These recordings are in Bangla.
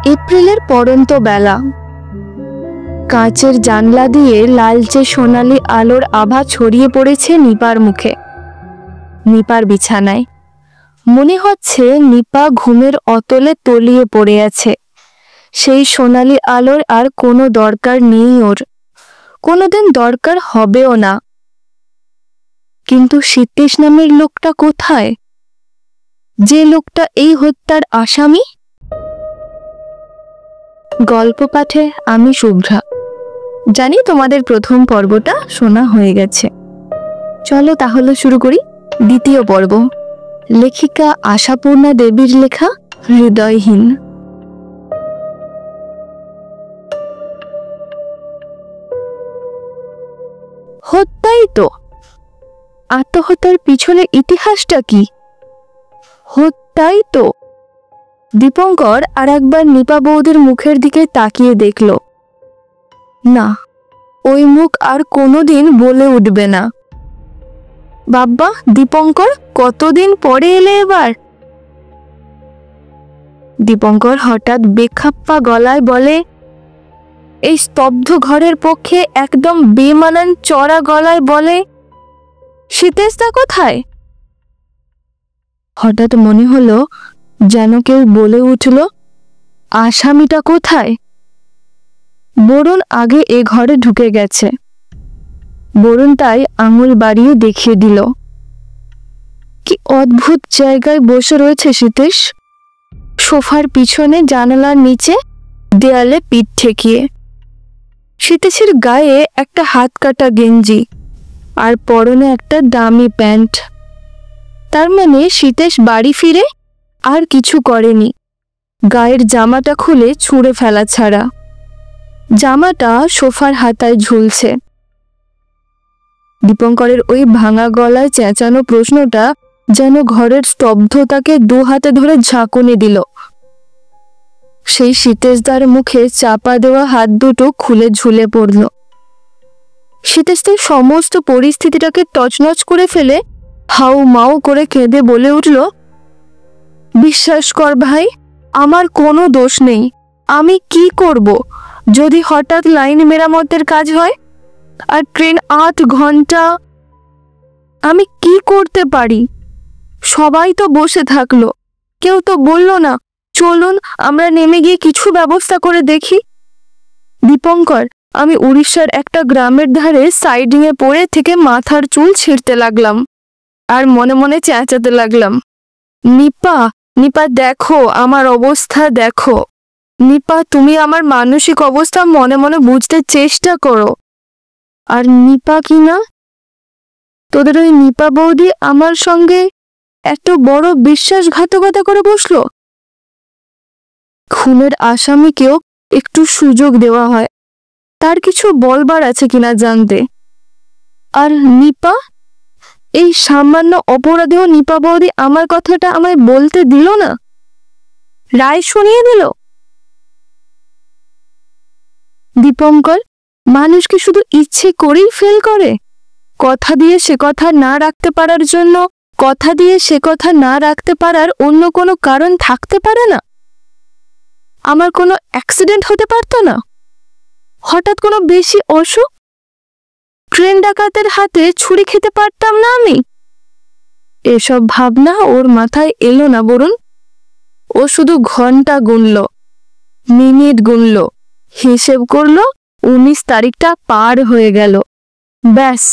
এপ্রিলের পড়ন্ত বেলা, কাঁচের জানলা দিয়ে লালচে সোনালি আলোর আভা ছড়িয়ে পড়েছে নিপার মুখে, নিপার বিছানায়। মনে হচ্ছে নিপা ঘুমের অতলে তলিয়ে পড়ে আছে। সেই সোনালি আলোর আর কোনো দরকার নেই ওর, কোনোদিন দরকার হবেও না। কিন্তু সীতেশ নামের লোকটা কোথায়? যে লোকটা এই হত্যার আসামি। গল্প পাঠে আমি শুভ্রা। জানি তোমাদের প্রথম পর্বটা শোনা হয়ে গেছে। চলো তাহলে শুরু করি দ্বিতীয় পর্ব, লেখিকা আশাপূর্ণা দেবীর লেখা হৃদয়হীন। হত্যাই তো। আত্মহত্যার পিছনে ইতিহাসটা কি? হত্যাই তো। দীপঙ্কর আর একবার নিপা বৌদির মুখের দিকে তাকিয়ে দেখল। না, ওই মুখ আর কোনোদিন বলে উঠবে না। বাব্বা, দীপঙ্কর, কতদিন পরে এলে এবার? দীপঙ্কর হঠাৎ বেখাপ্পা গলায় বলে, এই স্তব্ধ ঘরের পক্ষে একদম বেমানান চড়া গলায় বলে, সীতেশদা কোথায়? হঠাৎ মনে হলো যেন কেউ বলে উঠল, আসামিটা কোথায়? বরুণ আগে এ ঘরে ঢুকে গেছে। বরুণ তাই আঙুল বাড়িয়ে দেখিয়ে দিল। কি অদ্ভুত জায়গায় বসে রয়েছে সীতেশ, সোফার পিছনে জানালার নিচে, দেয়ালে পিঠ ঠেকিয়ে। সীতেশের গায়ে একটা হাত কাটা গেঞ্জি আর পরনে একটা দামি প্যান্ট। তার মানে সীতেশ বাড়ি ফিরে আর কিছু করেনি, গায়ের জামাটা খুলে ছুঁড়ে ফেলা ছাড়া। জামাটা সোফার হাতায় ঝুলছে। দীপঙ্করের ওই ভাঙা গলায় চেঁচানো প্রশ্নটা যেন ঘরের স্তব্ধতাকে দু হাতে ধরে ঝাঁকুনি দিল। সেই সীতেশদার মুখে চাপা দেওয়া হাত দুটো খুলে ঝুলে পড়ল। সীতেশদার সমস্ত পরিস্থিতিটাকে তছনছ করে ফেলে হাউ মাউ করে কেঁদে বলে উঠল, বিশ্বাস কর ভাই, আমার কোনো দোষ নেই। আমি কি করব যদি হঠাৎ লাইন মেরামতের কাজ হয় আর ট্রেন 8 ঘন্টা? আমি কি করতে পারি? সবাই তো বসে থাকলো, কেউ তো বলল না চলুন আমরা নেমে গিয়ে কিছু ব্যবস্থা করে দেখি। দীপঙ্কর, আমি উড়িষ্যার একটা গ্রামের ধারে সাইডিংয়ে পড়ে থেকে মাথার চুল ছিঁড়তে লাগলাম আর মনে মনে চেঁচাতে লাগলাম, নিপা, নিপা দেখো আমার অবস্থা দেখো। নিপা, তুমি আমার মানসিক অবস্থা মনে মনে বুঝতে চেষ্টা করো। আর নিপা কি না, তোদের ওই নিপা বৌদি আমার সঙ্গে এত বড় বিশ্বাসঘাতকতা করে বসলো। খুনের আসামিকেও একটু সুযোগ দেওয়া হয়, তার কিছু বলবার আছে কিনা জানতে। আর নিপা, এই সামান্য অপরাধেও নিপা বৌদি আমার কথাটা আমায় বলতে দিল না, রায় শুনিয়ে দিল। দীপঙ্কর, মানুষকে শুধু ইচ্ছে করেই ফেল করে? কথা দিয়ে সে কথা না রাখতে পারার জন্য, কথা দিয়ে সে কথা না রাখতে পারার অন্য কোনো কারণ থাকতে পারে না? আমার কোনো অ্যাক্সিডেন্ট হতে পারতো না? হঠাৎ কোনো বেশি অসুখ? ট্রেন ডাকাতের হাতে ছুরি খেতে পারতাম না আমি? এসব ভাবনা ওর মাথায় এলো না বরুণ। ও শুধু ঘন্টা গুনল, মিনিট গুনল, হিসেব করলো 19 তারিখটা পার হয়ে গেল। ব্যাস,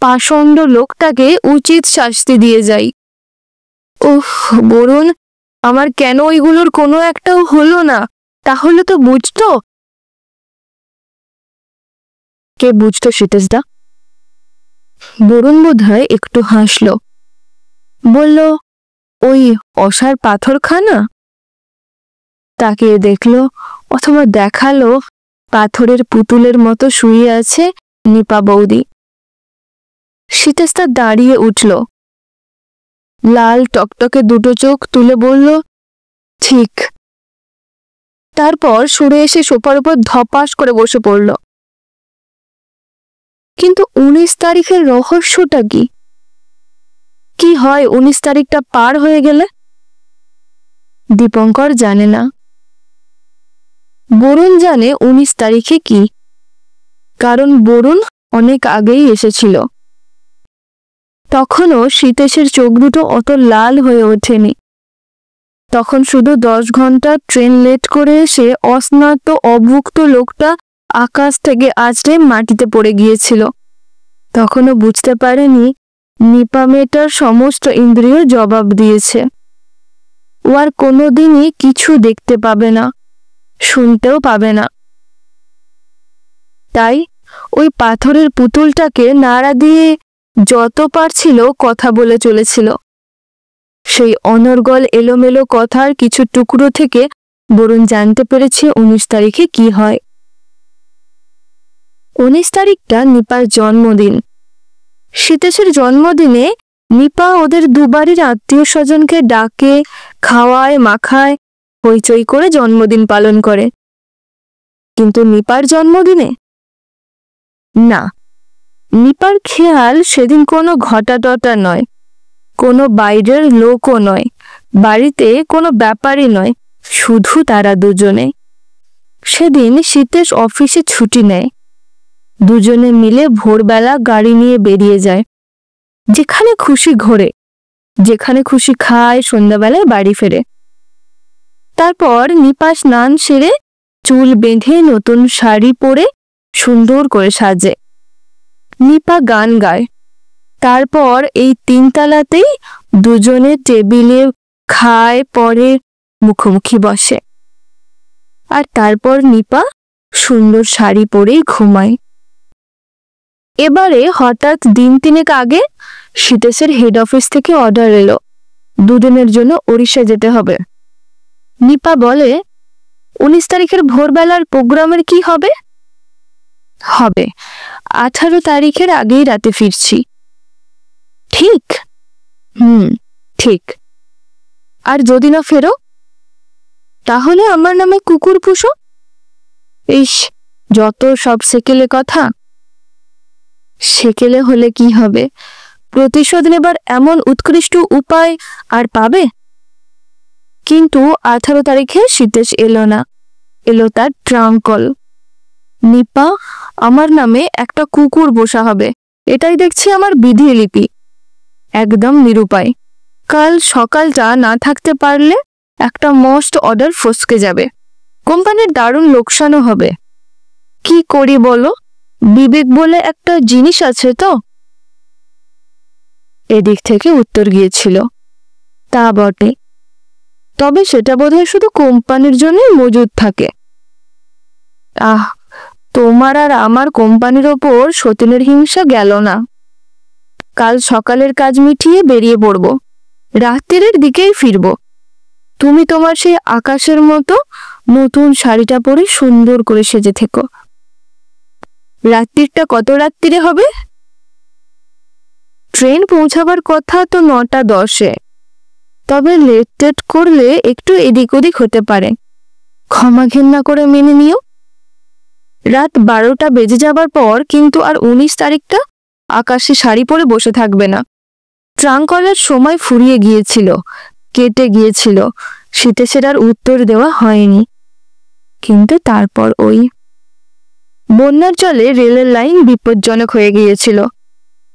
পাষণ্ড লোকটাকে উচিত শাস্তি দিয়ে যাই। ওহ বরুণ, আমার কেন ওইগুলোর কোনো একটাও হলো না? তাহলে তো বুঝতো। কে বুঝতো সীতেশদা? বরুণ বোধহয় একটু হাসল, বলল, ওই অসার পাথরখানা। তাকিয়ে দেখলো অথবা দেখালো পাথরের পুতুলের মতো শুয়ে আছে নিপা বৌদি। সীতেশদা দাঁড়িয়ে উঠল, লাল টকটকে দুটো চোখ তুলে বলল, ঠিক। তারপর সরে এসে সোফার উপর ধপাস করে বসে পড়ল। কিন্তু 19 তারিখের রহস্যটা কি? কি হয় 19 তারিখটা পার হয়ে গেলে? দীপঙ্কর জানে না, বরুণ জানে 19 তারিখে কি, কারণ বরুণ অনেক আগেই এসেছিল। তখনও সীতেশের চোখ দুটো অত লাল হয়ে ওঠেনি। তখন শুধু 10 ঘন্টা ট্রেন লেট করে এসে অস্নাত অভুক্ত লোকটা আকাশ থেকে আছড়ে মাটিতে পড়ে গিয়েছিল। তখনও বুঝতে পারেনি নিপা মেয়েটার সমস্ত ইন্দ্রিয় জবাব দিয়েছে। ও আর কোনোদিনই কিছু দেখতে পাবে না, শুনতেও পাবে না। তাই ওই পাথরের পুতুলটাকে নাড়া দিয়ে যত পারছিল কথা বলে চলেছিল। সেই অনর্গল এলোমেলো কথার কিছু টুকরো থেকে বরুণ জানতে পেরেছে 19 তারিখে কি হয়। 19 তারিখটা নিপার জন্মদিন। সীতেশের জন্মদিনে নিপা ওদের দুবারের আত্মীয় স্বজনকে ডাকে, খাওয়ায়, মাখায়, হইচই করে জন্মদিন পালন করে। কিন্তু নিপার জন্মদিনে না, নিপার খেয়াল সেদিন কোনো ঘটাটটা নয়, কোনো বাইরের লোকও নয়, বাড়িতে কোনো ব্যাপারই নয়, শুধু তারা দুজনে। সেদিন সীতেশ অফিসে ছুটি নেয়। দুজনে মিলে ভোরবেলা গাড়ি নিয়ে বেরিয়ে যায়, যেখানে খুশি ঘোরে, যেখানে খুশি খায়, সন্ধ্যাবেলায় বাড়ি ফেরে। তারপর নিপা স্নান সেরে চুল বেঁধে নতুন শাড়ি পরে সুন্দর করে সাজে। নিপা গান গায়। তারপর এই 3 তলাতেই দুজনে টেবিলে খায়, পরে মুখোমুখি বসে। আর তারপর নিপা সুন্দর শাড়ি পরেই ঘুমায়। এবারে হঠাৎ দিন 3 আগে সীতেশের হেড অফিস থেকে অর্ডার এলো, দুদিনের জন্য ওড়িশা যেতে হবে। নিপা বলে, 19 তারিখের ভোরবেলার প্রোগ্রামের কি হবে? হবে 18 তারিখের আগেই রাতে ফিরছি। ঠিক? ঠিক। আর যদি না ফেরো, তাহলে আমার নামে কুকুর পুষো। ইস, যত সব সেকেলে কথা। সেকেলে হলে কি হবে? প্রতিশোধ নেবার এমন উৎকৃষ্ট উপায় আর পাবে? কিন্তু 18 তারিখে সীতেশ এলো না, এলো তার ট্রাঙ্ক কল। নিপা, আমার নামে একটা কুকুর বসা হবে, এটাই দেখছি আমার বিধিলিপি। একদম নিরুপায়। কাল সকালটা না থাকতে পারলে একটা মস্ত অর্ডার ফসকে যাবে, কোম্পানির দারুণ লোকসানও হবে। কি করি বলো? বিবেক বলে একটা জিনিস আছে তো। এদিক থেকে উত্তর গিয়েছিল, তা বটে, তবে সেটা বোধহয় শুধু কোম্পানির জন্যই মজুদ থাকে। তোমার আর আমার কোম্পানির ওপর সতীনের হিংসা গেল না। কাল সকালের কাজ মিটিয়ে বেরিয়ে পড়ব, রাত্রির দিকেই ফিরব। তুমি তোমার সেই আকাশের মতো নতুন শাড়িটা পরে সুন্দর করে সেজে থেকো। রাত্রিটা কত রাত্রিরে হবে? ট্রেন পৌঁছাবার কথা তো 9:10-এ, তবে লেট করলে একটু এদিক ওদিক হতে পারে, ক্ষমা ঘেন্না করে মেনে নিও। রাত 12টা বেজে যাবার পর কিন্তু আর 19 তারিখটা আকাশে শাড়ি পরে বসে থাকবে না। ট্রাঙ্ক কলের সময় ফুরিয়ে গিয়েছিল, কেটে গিয়েছিল, সীতেশের আর উত্তর দেওয়া হয়নি। কিন্তু তারপর ওই বন্যার জলে রেলের লাইন বিপজ্জনক হয়ে গিয়েছিল,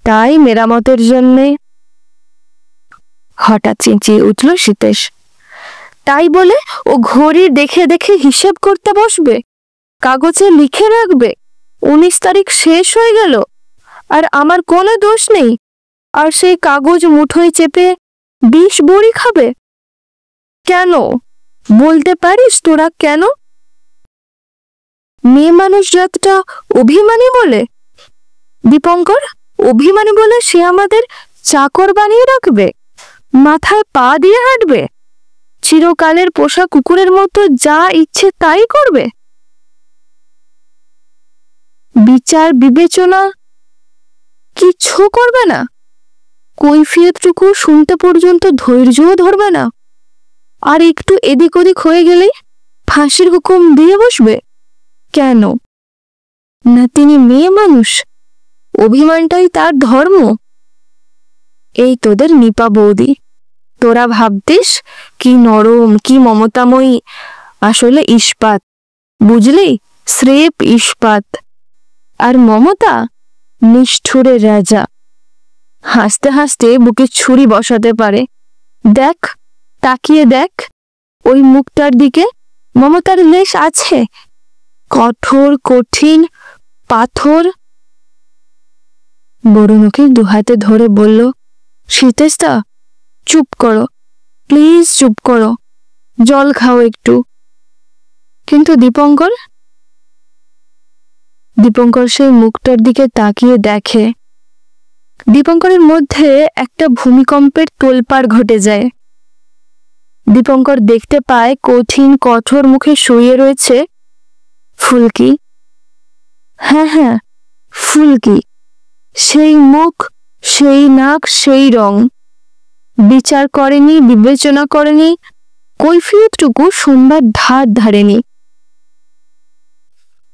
তাই মেরামতের জন্যে। হঠাৎ চেঁচিয়ে উঠল সীতেশ। তাই বলে ও ঘড়ি দেখে দেখে হিসেব করতে বসবে, কাগজে লিখে রাখবে 19 তারিখ শেষ হয়ে গেল, আর আমার কোনো দোষ নেই, আর সেই কাগজ মুঠোয় চেপে 20 বড়ি খাবে? কেন বলতে পারিস তোরা? কেন? মেয়ে মানুষ জাতটা অভিমানী বলে? দীপঙ্কর, অভিমানী বলে সে আমাদের চাকর বানিয়ে রাখবে, মাথায় পা দিয়ে হাঁটবে, চিরকালের পোষা কুকুরের মতো যা ইচ্ছে তাই করবে? বিচার বিবেচনা কিচ্ছু করবে না? কৈফিয়তটুকু শুনতে পর্যন্ত ধৈর্যও ধরবে না? আর একটু এদিক ওদিক হয়ে গেলেই ফাঁসির হুকুম দিয়ে বসবে? কেন না, তিনি মেয়ে মানুষ, অভিমানটাই তার ধর্ম। এই তোদের নিপা বৌদি, তোরা ভাবতিস কি নরম, কি মমতাময়ী, আসলে ইস্পাত, বুঝলি, স্রেফ ইস্পাত, আর মমতা নিষ্ঠুরের রাজা। হাসতে হাসতে বুকে ছুরি বসাতে পারে। দেখ, তাকিয়ে দেখ ওই মুখটার দিকে, মমতার লেশ আছে? কঠোর কঠিন পাথর। বরুণ ওকে দুহাতে ধরে বলল, সীতেশদা চুপ করো, প্লিজ চুপ করো, জল খাও একটু। কিন্তু দীপঙ্কর সেই মুখটার দিকে তাকিয়ে দেখে। দীপঙ্করের মধ্যে একটা ভূমিকম্পের তোলপাড় ঘটে যায়। দীপঙ্কর দেখতে পায় কঠিন কঠোর মুখে শুয়ে রয়েছে ফুলকি। হ্যাঁ, ফুলকি। সেই মুখ, সেই নাক, সেই রং। বিচার করেনি, বিবেচনা করেনি, কৈফিয়তটুকু শুনবার ধার ধারেনি।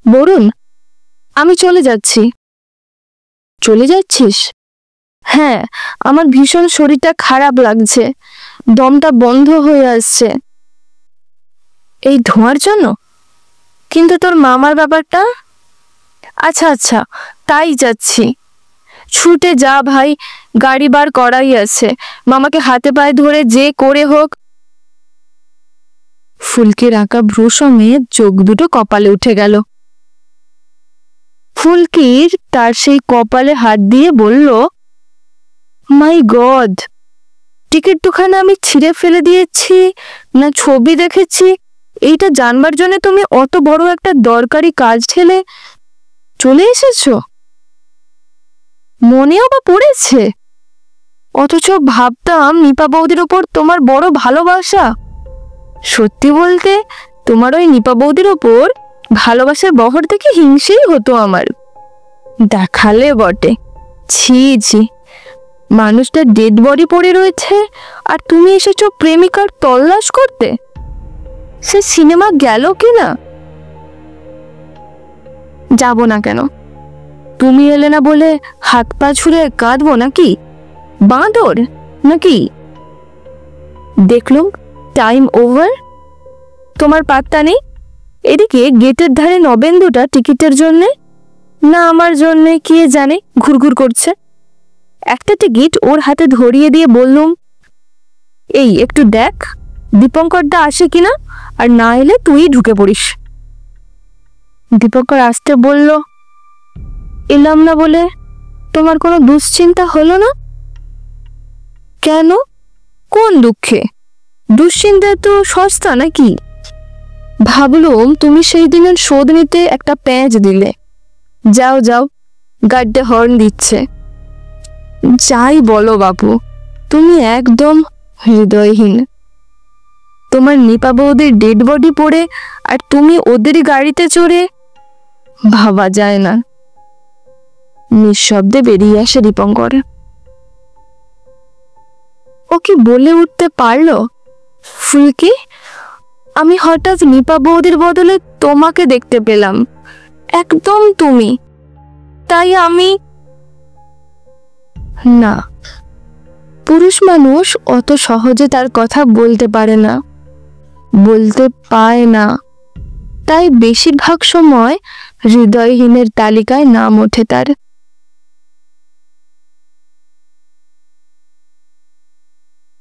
বরুণ, আমি চলে যাচ্ছি। চলে যাচ্ছিস? হ্যাঁ, আমার ভীষণ শরীরটা খারাপ লাগছে, দমটা বন্ধ হয়ে আসছে। এই ধোঁয়ার জন্য? কিন্তু তোর মামার ব্যাপারটা? আচ্ছা, তাই যাচ্ছি। ছুটে যা ভাই, গাড়ি বার করাই আছে। মামাকে হাতে পায়ে ধরে যে করে হোক। ফুলকির আঁকা ভ্রু সমেত চোখ দুটো কপালে উঠে গেল। ফুলকির তার সেই কপালে হাত দিয়ে বলল, মাই গড, টিকিট দুখানা আমি ছিঁড়ে ফেলে দিয়েছি না ছবি দেখেছি, এইটা জানবার জন্য তুমি অত বড় একটা দরকারি কাজ ঠেলে চলে এসেছো? মনেও বা পড়েছে? অথচ ভাবতাম নিপা বৌদির ওপর তোমার বড় ভালোবাসা। সত্যি বলতে তোমার ওই নিপা বৌদির ওপর ভালোবাসার বহর দেখে হিংসেই হতো আমার। দেখালে বটে। ছি, মানুষটা ডেড বডি পড়ে রয়েছে আর তুমি এসেছো প্রেমিকার তল্লাশ করতে। সে সিনেমা গেল কিনা? যাব না কেন? তুমি এলে না বলে হাত পা ছুঁড়ে কাঁদবো নাকি? বাঁদর নাকি? দেখলুম টাইম ওভার। তোমার পাত্তা নেই। এদিকে গেটের ধারে নবেন্দুটা টিকিটের জন্যে না আমার জন্যে কে জানে ঘুরঘুর করছে। একটা টিকিট ওর হাতে ধরিয়ে দিয়ে বললুম, এই একটু দেখ দীপঙ্করদা আসে কিনা, আর না এলে তুই ঢুকে পড়িস। দীপঙ্কর আসতে বলল, এলাম না বলে তোমার কোনো দুশ্চিন্তা হলো না? কেন? কোন দুঃখে? দুশ্চিন্তা তো সস্তা নাকি? ভাবলুম তুমি সেই দিনের শোধ নিতে একটা প্যাঁচ দিলে। যাও, গাড়িতে হর্ন দিচ্ছে। যাই বলো বাপু, তুমি একদম হৃদয়হীন। তোমার নিপা বৌদির ডেড বডি পড়ে আর তুমি ওদেরই গাড়িতে চড়ে, ভাবা যায় না। নিঃশব্দে বেরিয়ে আসে দীপঙ্কর। ও কি বলে উঠতে পারল, ফুলকি, আমি হঠাৎ নিপা বৌদির বদলে তোমাকে দেখতে পেলাম, একদম তুমি। তাই আমি না, পুরুষ মানুষ অত সহজে তার কথা বলতে পারে না, বলতে পায় না। তাই বেশিরভাগ সময় হৃদয়হীনের তালিকায় নাম ওঠে তার।